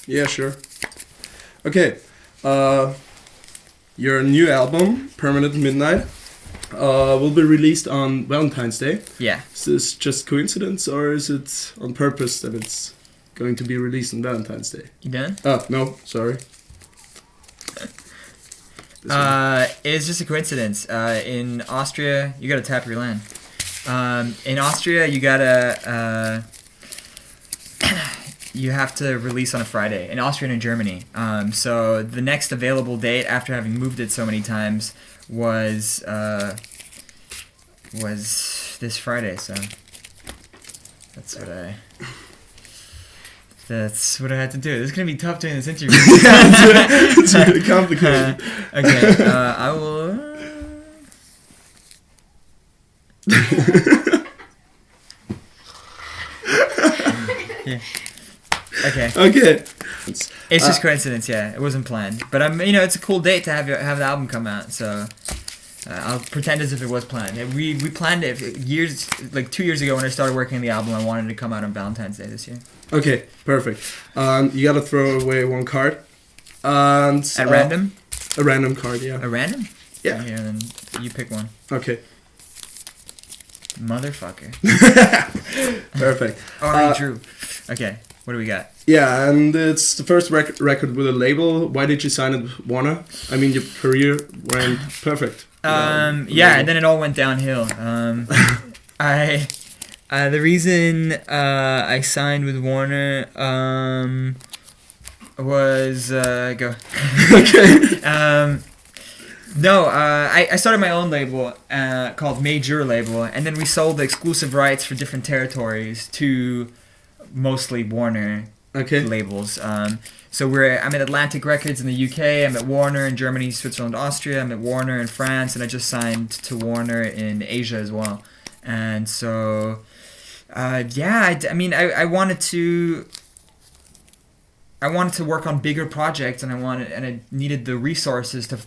Yeah, sure. Okay. Your new album, Permanent Midnight, will be released on Valentine's Day. Yeah. Is this just coincidence, or is it on purpose that it's going to be released on Valentine's Day? You done? Oh, no, sorry. It's just a coincidence. In Austria, you gotta tap your land. In Austria, you gotta you have to release on a Friday. In Austria and in Germany. So the next available date after having moved it so many times was this Friday. So that's what I had to do. This is gonna be tough doing this interview. It's really complicated. Okay, I will. Yeah. Okay. Okay. It's just coincidence, yeah. It wasn't planned, but it's a cool date to have the album come out. So I'll pretend as if it was planned. We planned it 2 years ago when I started working on the album. I wanted it to come out on Valentine's Day this year. Okay, perfect. You gotta throw away one card. And At random? A random card, yeah. A random? Yeah. Here, then you pick one. Okay. Motherfucker. Perfect. Alright, Drew. Okay, what do we got? Yeah, and it's the first record with a label. Why did you sign it with Warner? I mean, your career went perfect. Yeah, and then it all went downhill. The reason I signed with Warner was go. Okay. No, I started my own label called Major Label, and then we sold the exclusive rights for different territories to mostly Warner labels. So I'm at Atlantic Records in the UK, I'm at Warner in Germany, Switzerland, Austria, I'm at Warner in France, and I just signed to Warner in Asia as well. And so, I wanted to work on bigger projects, and I needed the resources to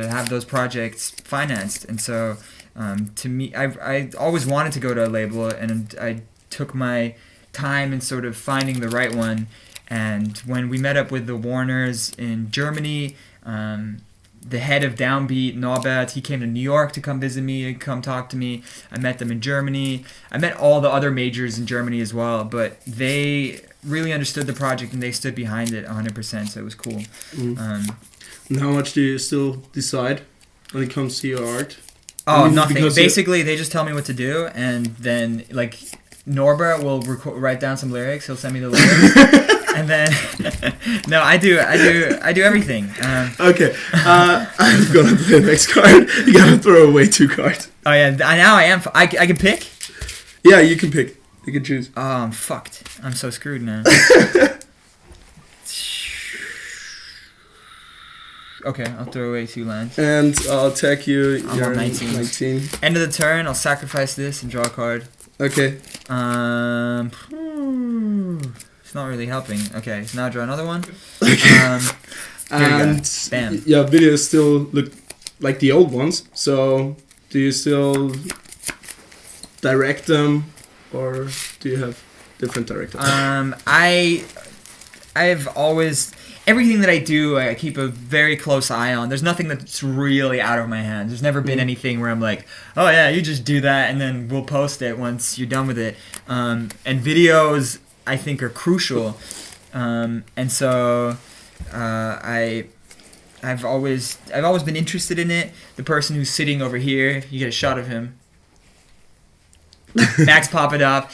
have those projects financed. And so, to me, I always wanted to go to a label, and I took my time in sort of finding the right one. And when we met up with the Warners in Germany, the head of Downbeat, Norbert, he came to New York to come visit me and come talk to me. I met them in Germany. I met all the other majors in Germany as well, but they really understood the project and they stood behind it 100%, so it was cool. And how much do you still decide when it comes to your art? Oh, nothing. Basically, they just tell me what to do, and then, Norbert will write down some lyrics. He'll send me the lyrics. And then, no, I do everything. Okay, I'm gonna play the next card. You gotta throw away 2 cards. Oh yeah, now I am. I can pick. Yeah, you can pick. You can choose. Oh, I'm fucked. I'm so screwed now. Okay, I'll throw away 2 lands. And I'll attack you. I'm on 19. End of the turn. I'll sacrifice this and draw a card. Okay. It's not really helping. Okay, so now draw another one. Okay. And bam. Yeah, videos still look like the old ones. So, do you still direct them, or do you have different directors? I've always everything that I do, I keep a very close eye on. There's nothing that's really out of my hands. There's never been anything where I'm like, oh yeah, you just do that, and then we'll post it once you're done with it. And videos, I think, are crucial, and so I've always been interested in it. The person who's sitting over here, you get a shot of him. Max Papadop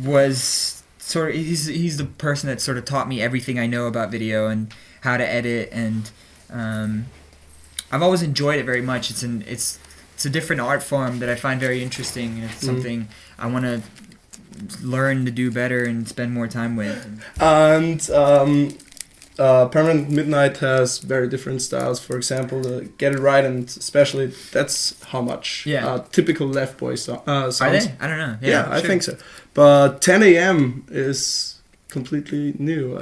was sort of he's the person that sort of taught me everything I know about video and how to edit, and I've always enjoyed it very much. It's a different art form that I find very interesting, and it's something I want to learn to do better and spend more time with. And Permanent Midnight has very different styles. For example, the Get It Right, and especially that's how much typical Left Boy sounds. Are they? I don't know. Yeah, I think so. But 10 a.m. is completely new.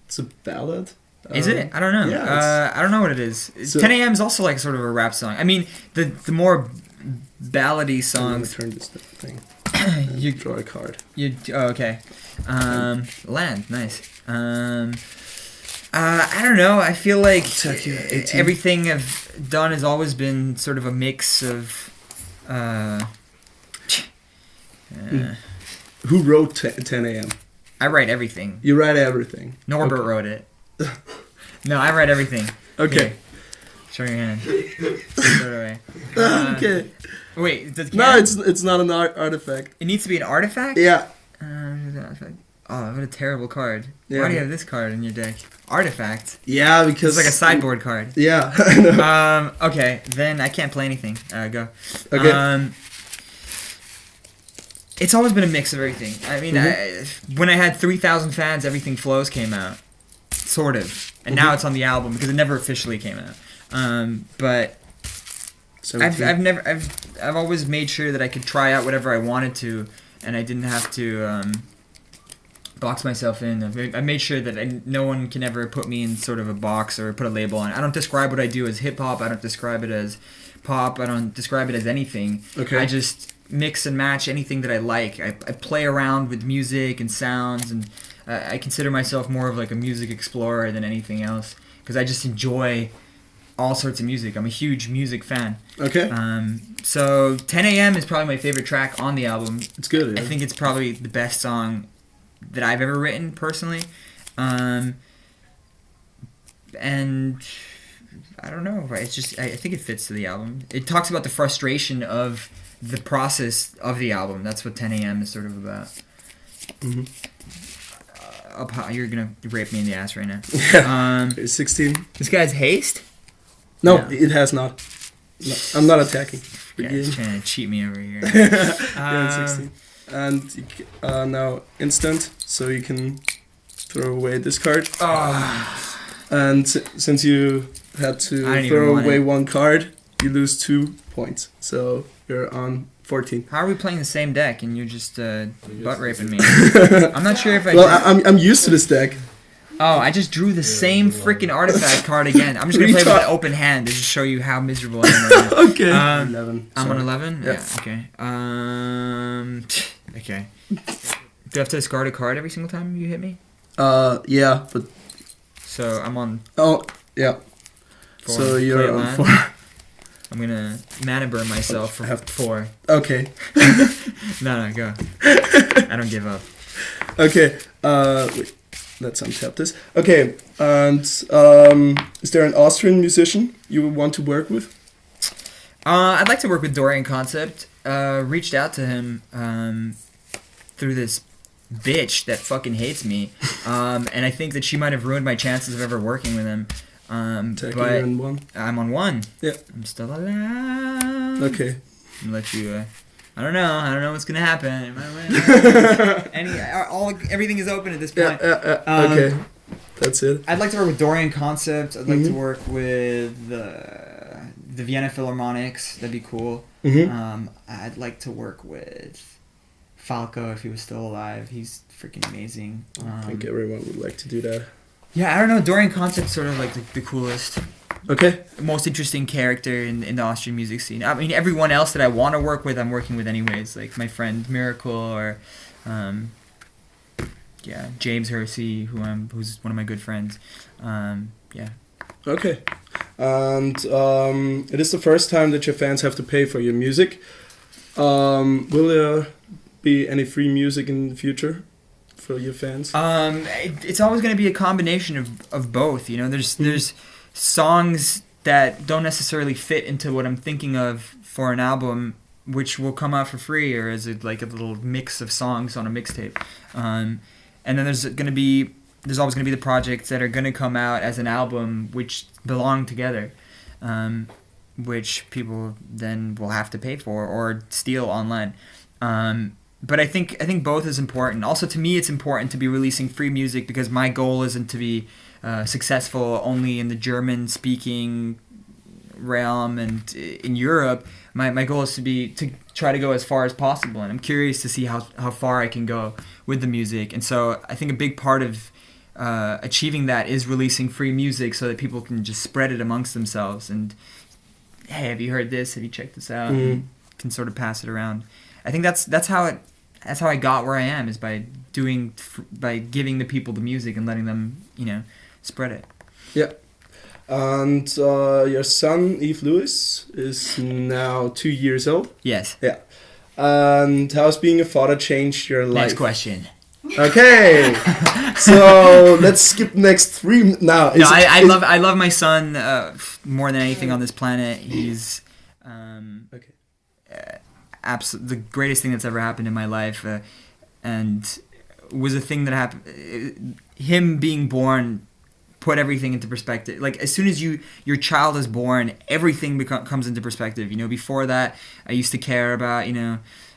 It's a ballad. Is it? I don't know. Yeah, I don't know what it is. So, 10 a.m. is also like sort of a rap song. I mean, the more ballady songs. Turn this thing. You draw a card. Okay. Land, nice. I don't know. I feel like everything I've done has always been sort of a mix of. Who wrote 10 a.m.? I write everything. You write everything. Norbert wrote it. No, I write everything. Okay. Here. Show your hand. Throw it away. Okay. Wait, no, it's not an artifact. It needs to be an artifact? Yeah. Oh, what a terrible card. Yeah. Why do you have this card in your deck? Artifact. Yeah, because it's like a sideboard card. Yeah. I know. Okay, then I can't play anything. Go. Okay. It's always been a mix of everything. I mean, when I had 3,000 Fans, Everything Flows came out, sort of, and now it's on the album because it never officially came out. But I've always made sure that I could try out whatever I wanted to, and I didn't have to box myself in. I made sure that no one can ever put me in sort of a box or put a label on it. I don't describe what I do as hip hop. I don't describe it as pop. I don't describe it as anything. Okay. I just mix and match anything that I like. I play around with music and sounds, and I consider myself more of like a music explorer than anything else because I just enjoy all sorts of music. I'm a huge music fan. Okay. So 10 a.m. is probably my favorite track on the album. It's good. Yeah. I think it's probably the best song that I've ever written personally. And I don't know. It's just I think it fits to the album. It talks about the frustration of the process of the album. That's what 10 a.m. is sort of about. Mm-hmm. You're gonna rape me in the ass right now. Yeah. 16. This guy's haste? No, it has not. No, I'm not attacking. Yeah, he's trying to cheat me over here. Yeah, 16. And now instant, so you can throw away this card. Oh. And since you had to throw away one card, you lose 2 points. So you're on 14. How are we playing the same deck and you're just butt raping me? I'm not sure if I. Well, I'm used to this deck. Oh, I just drew the same freaking artifact card again. I'm just gonna play with an open hand to just show you how miserable I am right now. Okay. 11. I'm on 11. Yeah. Okay. Okay. Do I have to discard a card every single time you hit me? Yeah, but. So I'm on. Oh, yeah. 4. So you're on 4. I'm gonna mana burn myself for 4. Okay. No, go. I don't give up. Okay. Wait. Let's untap this. Okay. And is there an Austrian musician you would want to work with? I'd like to work with Dorian Concept. Reached out to him through this bitch that fucking hates me. And I think that she might have ruined my chances of ever working with him. But you're on 1. I'm on 1. Yeah. I'm still alive. Okay. I'm gonna let you. I don't know what's gonna happen. Everything is open at this point. Okay. That's it. I'd like to work with Dorian Concept. I'd like to work with the Vienna Philharmonics. That'd be cool. Mm-hmm. I'd like to work with Falco if he was still alive. He's freaking amazing. I think everyone would like to do that. Yeah, I don't know. Dorian Concept's sort of like the coolest. Okay. Most interesting character in the Austrian music scene. I mean, everyone else that I want to work with, I'm working with anyways. Like my friend Miracle or, James Hersey, who's one of my good friends. Yeah. Okay. And it is the first time that your fans have to pay for your music. Will there be any free music in the future for your fans? It's always going to be a combination of both. You know, there's songs that don't necessarily fit into what I'm thinking of for an album, which will come out for free or as a little mix of songs on a mixtape. And then there's always going to be the projects that are going to come out as an album which belong together, which people then will have to pay for or steal online. But I think both is important. Also, to me, it's important to be releasing free music because my goal isn't to be successful only in the German-speaking realm and in Europe. My goal is to try to go as far as possible, and I'm curious to see how far I can go with the music. And so I think a big part of achieving that is releasing free music so that people can just spread it amongst themselves. And hey, have you heard this? Have you checked this out? And can sort of pass it around. I think that's how that's how I got where I am, is by giving the people the music and letting them, spread it. Yeah. And your son, Eve Lewis, is now 2 years old. Yes. Yeah. And how's being a father changed your life? Next question. Okay. So let's skip next 3 now. I love my son more than anything on this planet. He's the greatest thing that's ever happened in my life, and was a thing that happened. Him being born put everything into perspective. Like, as soon as your child is born, everything comes into perspective. Before that, I used to care about, I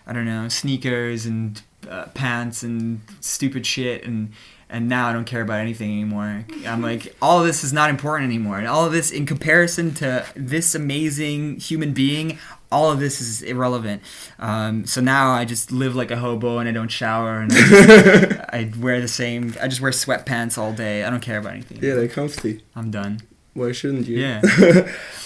don't know, sneakers and pants and stupid shit, and now I don't care about anything anymore. I'm like, all of this is not important anymore, and all of this, in comparison to this amazing human being, all of this is irrelevant. So now I just live like a hobo, and I don't shower, and I just wear sweatpants all day. I don't care about anything. Yeah, they're comfy. I'm done. Why shouldn't you? Yeah.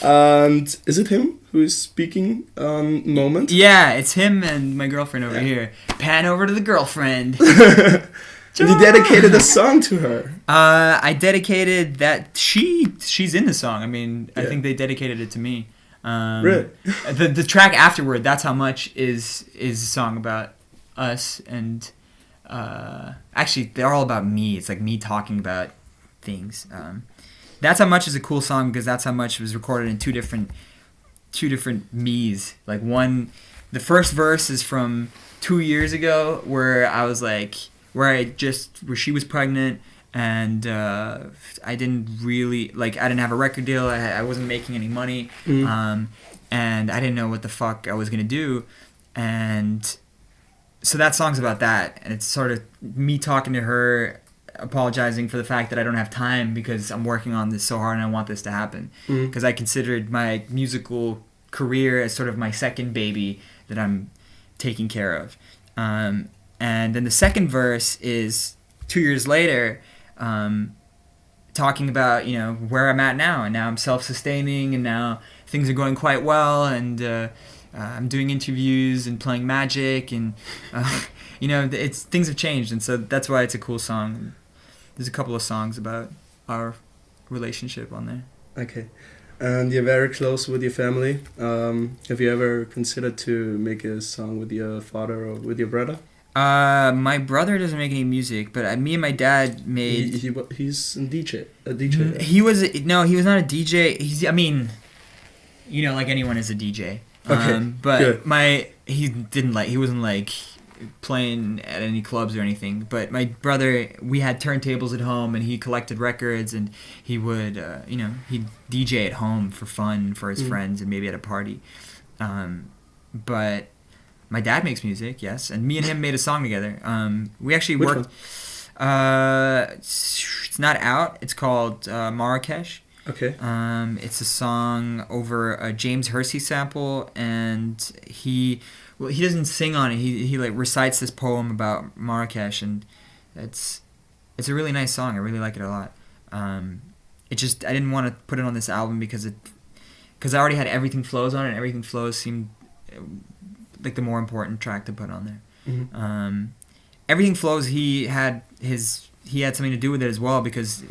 And is it him who is speaking moment? Yeah, it's him and my girlfriend over here. Pan over to the girlfriend. And you dedicated a song to her. I dedicated that. She's in the song. I mean, I think they dedicated it to me. Really? The track Afterward, That's How Much, is a song about us, and actually they're all about me. It's like me talking about things. That's How Much is a cool song because That's How Much was recorded in two different me's. Like, the first verse is from 2 years ago, where I was like, where she was pregnant, and I didn't have a record deal. I wasn't making any money, and I didn't know what the fuck I was gonna do, and so that song's about that, and it's sort of me talking to her, apologizing for the fact that I don't have time because I'm working on this so hard and I want this to happen, because I considered my musical career as sort of my second baby that I'm taking care of, and then the second verse is 2 years later, talking about where I'm at now, and now I'm self-sustaining, and now things are going quite well, and I'm doing interviews and playing Magic, and things have changed, and so that's why it's a cool song. There's a couple of songs about our relationship on there. Okay. And you're very close with your family. Have you ever considered to make a song with your father or with your brother? My brother doesn't make any music, but me and my dad made. He's a DJ. He was not a DJ. Like anyone is a DJ. Okay. But good. He wasn't like playing at any clubs or anything. But my brother, we had turntables at home, and he collected records, and he would, he'd DJ at home for fun for his friends and maybe at a party. But my dad makes music, yes, and me and him made a song together. We actually worked. It's not out. It's called Marrakesh. Okay. It's a song over a James Hersey sample, and he doesn't sing on it. He like recites this poem about Marrakesh, and it's a really nice song. I really like it a lot. I didn't want to put it on this album because I already had Everything Flows on it, and Everything Flows seemed like the more important track to put on there. Mm-hmm. Everything Flows, he had something to do with it as well, because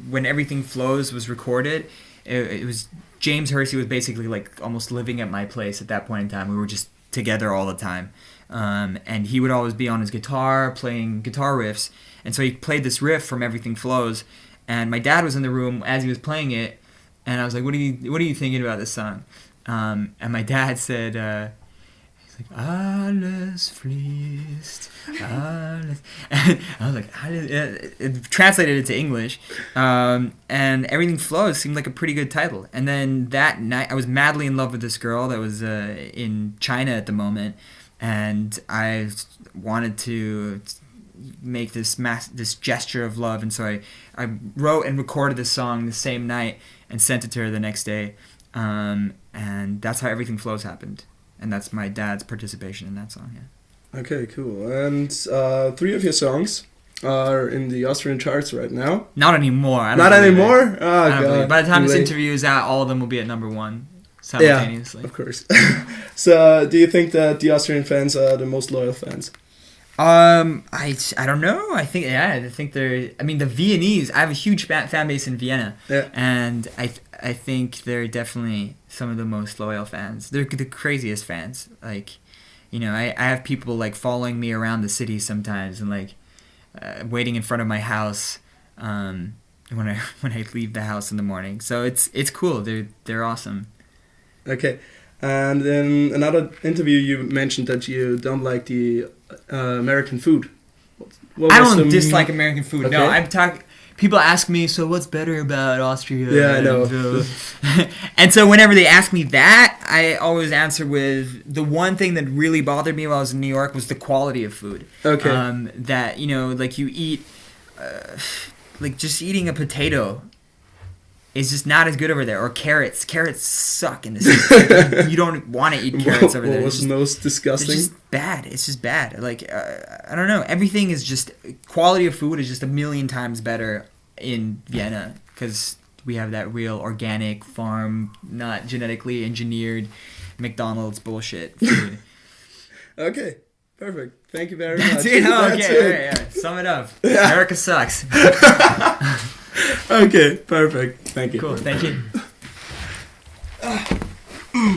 when Everything Flows was recorded, it was James Hersey was basically like almost living at my place at that point in time. We were just together all the time, and he would always be on his guitar playing guitar riffs, and so he played this riff from Everything Flows, and my dad was in the room as he was playing it, and I was like, what are you thinking about this song? And my dad said, Alles fließt, alles. And I was like, it translated it to English, and Everything Flows seemed like a pretty good title. And then that night, I was madly in love with this girl that was in China at the moment, and I wanted to make this gesture of love, and so I wrote and recorded this song the same night and sent it to her the next day, and that's how Everything Flows happened. And that's my dad's participation in that song, yeah. Okay, cool. And 3 of your songs are in the Austrian charts right now. Not anymore. Not anymore? Oh, God. By the time this interview is out, all of them will be at number 1. simultaneously. Yeah, of course. So, do you think that the Austrian fans are the most loyal fans? I don't know. I think they're. I mean, the Viennese. I have a huge fan base in Vienna, and I think they're definitely some of the most loyal fans. They're the craziest fans. Like, you know, I have people like following me around the city sometimes, and like waiting in front of my house when I leave the house in the morning. So it's cool. They're awesome. Okay. And in another interview, you mentioned that you don't like the American food. I don't dislike American food. Okay. No, I'm talking. People ask me, so what's better about Austria? Yeah, I know. And so whenever they ask me that, I always answer with the one thing that really bothered me while I was in New York was the quality of food. Okay. That, you know, like you eat, like just eating a potato is just not as good over there. Or carrots. Carrots suck in this. You don't want to eat carrots over there. What was most disgusting? It's just bad. It's just bad. Like, I don't know. Everything is just... Quality of food is just a million times better in Vienna. Because we have that real organic farm, not genetically engineered McDonald's bullshit food. Okay. Perfect. Thank you very much. That's it? Oh, okay. All right. Sum it up. Yeah. America sucks. Okay, perfect. Thank you. Cool, thank you.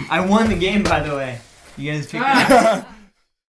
I won the game, by the way. You guys picked it up.